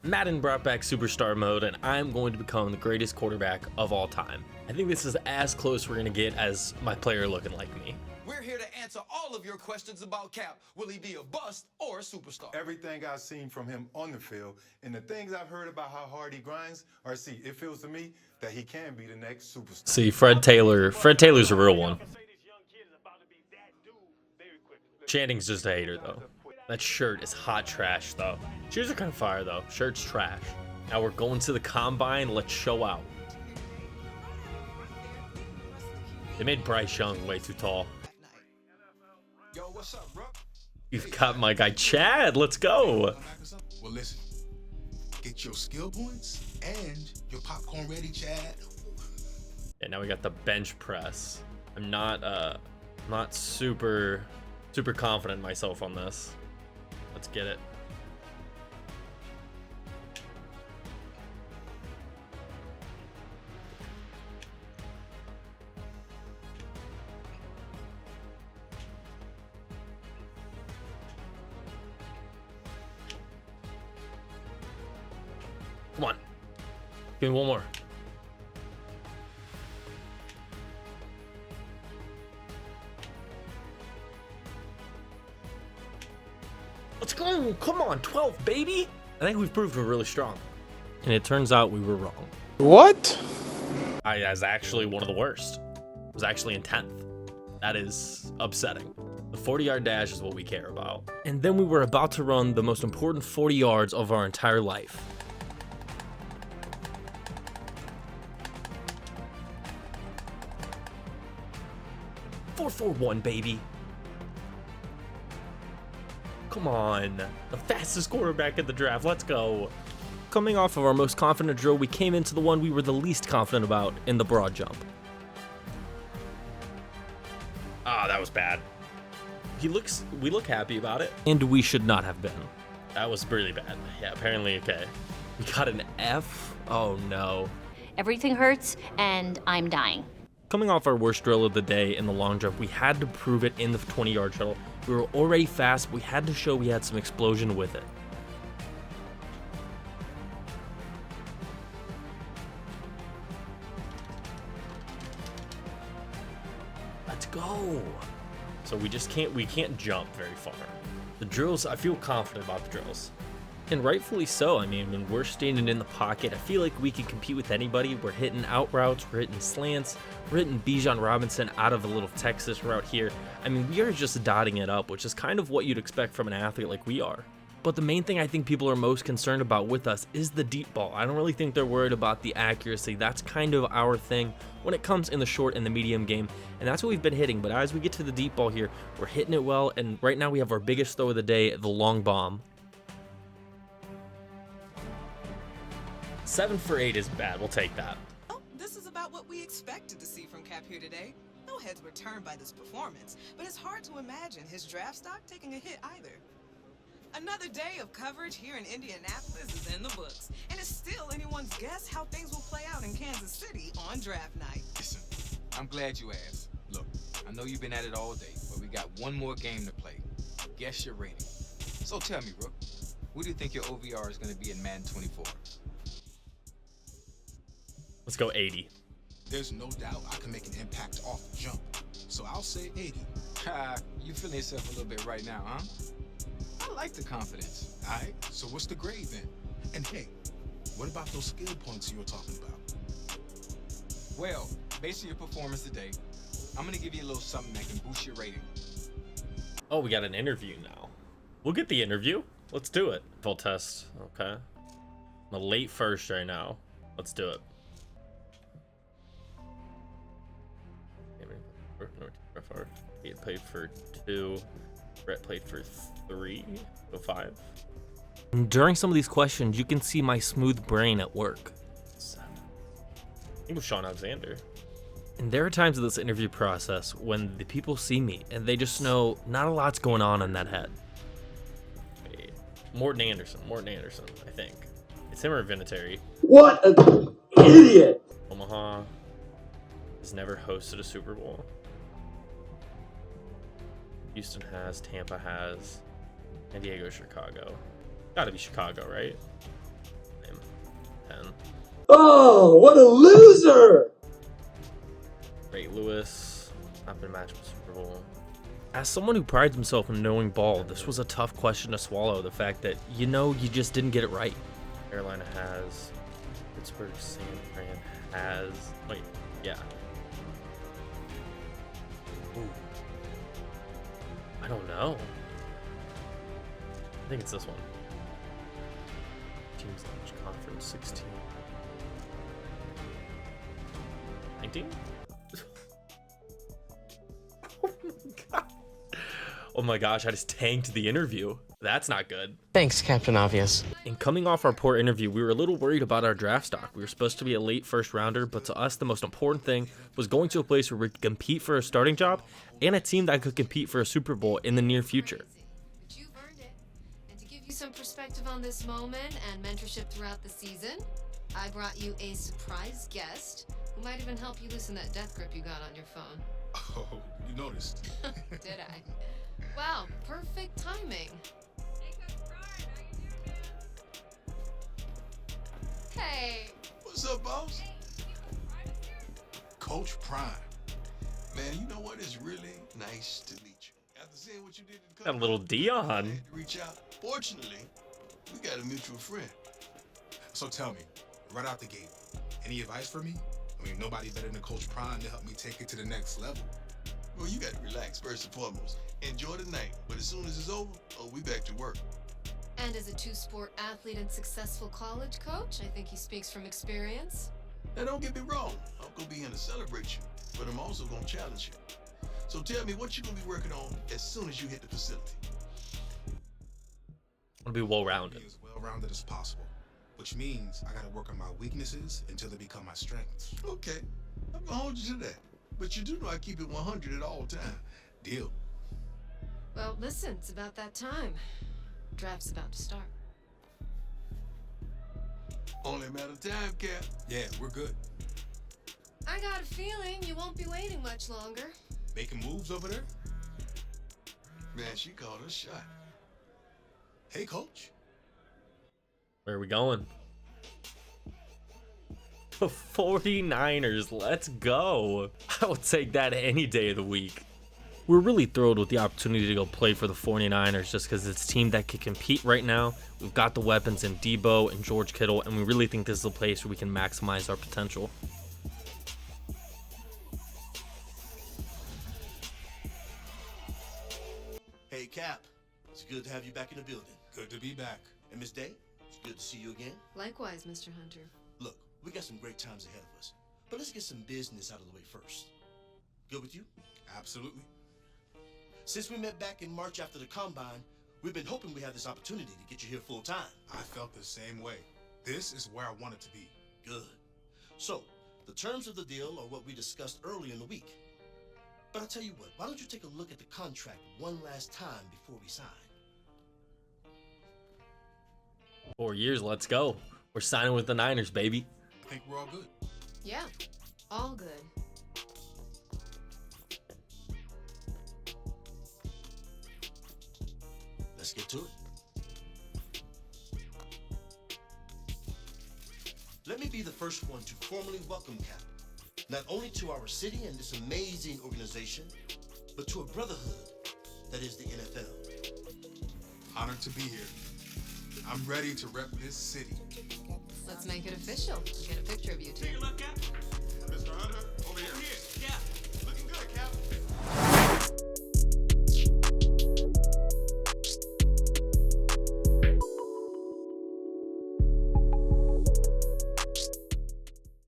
Madden brought back superstar mode, and I'm going to become the greatest quarterback of all time. I think this is as close we're going to get as my player looking like me. We're here to answer all of your questions about Cap. Will he be a bust or a superstar? Everything I've seen from him on the field and the things I've heard about how hard he grinds, it feels to me that he can be the next superstar. See, Fred Taylor's a real one. Channing's just a hater, though. That shirt is hot trash, though. Shoes are kind of fire, though. Shirt's trash. Now we're going to the combine. Let's show out. They made Bryce Young way too tall. Yo, what's up, bro? You've got my guy Chad. Let's go. Well, listen. Get your skill points and your popcorn ready, Chad. Yeah, now we got the bench press. I'm not super confident in myself on this. Let's get it. Come on. Give me one more. Let's go. Come on, 12, baby. I think we've proved we're really strong. And it turns out we were wrong. What? I was actually one of the worst. I was actually in 10th. That is upsetting. The 40-yard dash is what we care about. And then we were about to run the most important 40 yards of our entire life. Four-4-1, baby. Come on, the fastest quarterback in the draft. Let's go. Coming off of our most confident drill, we came into the one we were the least confident about in the broad jump. Ah, that was bad. We look happy about it, and we should not have been. That was really bad. Yeah, apparently, okay. We got an F? Oh no. Everything hurts, and I'm dying. Coming off our worst drill of the day in the long jump, we had to prove it in the 20-yard shuttle. We were already fast, but we had to show we had some explosion with it. Let's go. So we can't jump very far. The drills, I feel confident about the drills. And rightfully so. I mean, when we're standing in the pocket, I feel like we can compete with anybody. We're hitting out routes, we're hitting slants, we're hitting Bijan Robinson out of a little Texas route here. I mean, we are just dotting it up, which is kind of what you'd expect from an athlete like we are. But the main thing I think people are most concerned about with us is the deep ball. I don't really think they're worried about the accuracy. That's kind of our thing when it comes in the short and the medium game, and that's what we've been hitting. But as we get to the deep ball here, we're hitting it well, and right now we have our biggest throw of the day, the long bomb. 7 for 8 is bad. We'll take that. Oh, this is about what we expected to see from Cap here today. No heads were turned by this performance, but it's hard to imagine his draft stock taking a hit either. Another day of coverage here in Indianapolis is in the books, and it's still anyone's guess how things will play out in Kansas City on draft night. Listen, I'm glad you asked. Look, I know you've been at it all day, but we got one more game to play. Guess your rating. So tell me, Rook, what do you think your OVR is going to be in Madden 24? Let's go 80. There's no doubt I can make an impact off the jump. So I'll say 80. Ha, you feeling yourself a little bit right now, huh? I like the confidence. All right, so what's the grade then? And hey, what about those skill points you were talking about? Well, based on your performance today, I'm going to give you a little something that can boost your rating. Oh, we got an interview now. We'll get the interview. Let's do it. Full test. Okay. I'm a late first right now. Let's do it. He had played for 2. Brett played for 3. So 5. During some of these questions, you can see my smooth brain at work. 7. I think it was Sean Alexander. And there are times in this interview process when the people see me and they just know not a lot's going on in that head. Wait, Morton Anderson, I think. It's him or Vinatieri. What an idiot! Omaha has never hosted a Super Bowl. Houston has, Tampa has, San Diego, Chicago. Gotta be Chicago, right? 10. Oh, what a loser! Ray Lewis, not been matched with Super Bowl. As someone who prides himself in knowing ball, this was a tough question to swallow. The fact that, you just didn't get it right. Carolina has. Pittsburgh, San Fran has. Wait, yeah. Ooh. I don't know. I think it's this one. Teams launch conference 16. 19? Oh my god. Oh my gosh, I just tanked the interview. That's not good. Thanks, Captain Obvious. And coming off our poor interview, we were a little worried about our draft stock. We were supposed to be a late first rounder, but to us, the most important thing was going to a place where we could compete for a starting job and a team that could compete for a Super Bowl in the near future. But you've earned it. And to give you some perspective on this moment and mentorship throughout the season, I brought you a surprise guest who might even help you loosen that death grip you got on your phone. Oh, you noticed. Did I? Wow, perfect timing. Hey. What's up, boss? Coach Prime. Man, you know what? It's really nice to meet you. After seeing what you did in Got a little Dion. I had to reach out. Fortunately, we got a mutual friend. So tell me, right out the gate, any advice for me? I mean, nobody better than Coach Prime to help me take it to the next level. Well, you got to relax first and foremost. Enjoy the night, but as soon as it's over, we back to work. And as a two-sport athlete and successful college coach, I think he speaks from experience. Now, don't get me wrong. I'm going to be here to celebrate you, but I'm also going to challenge you. So tell me what you're going to be working on as soon as you hit the facility. I'll be well-rounded. Be as well-rounded as possible, which means I got to work on my weaknesses until they become my strengths. Okay, I'm going to hold you to that. But you do know I keep it 100 at all times. Deal. Well, listen, it's about that time. Draft's about to start. Only a matter of time, Cap. Yeah, we're good. I got a feeling you won't be waiting much longer. Making moves over there? Man, she called her shot. Hey, Coach. Where are we going? The 49ers, let's go. I would take that any day of the week. We're really thrilled with the opportunity to go play for the 49ers just because it's a team that can compete right now. We've got the weapons in Debo and George Kittle, and we really think this is a place where we can maximize our potential. Hey, Cap. It's good to have you back in the building. Good to be back. And Miss Day, it's good to see you again. Likewise, Mr. Hunter. Look, we got some great times ahead of us, but let's get some business out of the way first. Good with you? Absolutely. Since we met back in March after the Combine, we've been hoping we have this opportunity to get you here full time. I felt the same way. This is where I wanted to be. Good. So, the terms of the deal are what we discussed earlier in the week. But I'll tell you what, why don't you take a look at the contract one last time before we sign? 4 years, let's go. We're signing with the Niners, baby. I think we're all good. Yeah, all good. Let's get to it. Let me be the first one to formally welcome Cap, not only to our city and this amazing organization, but to a brotherhood that is the NFL. Honored to be here. I'm ready to rep this city. Let's make it official. Get a picture of you two. Take a look, Cap.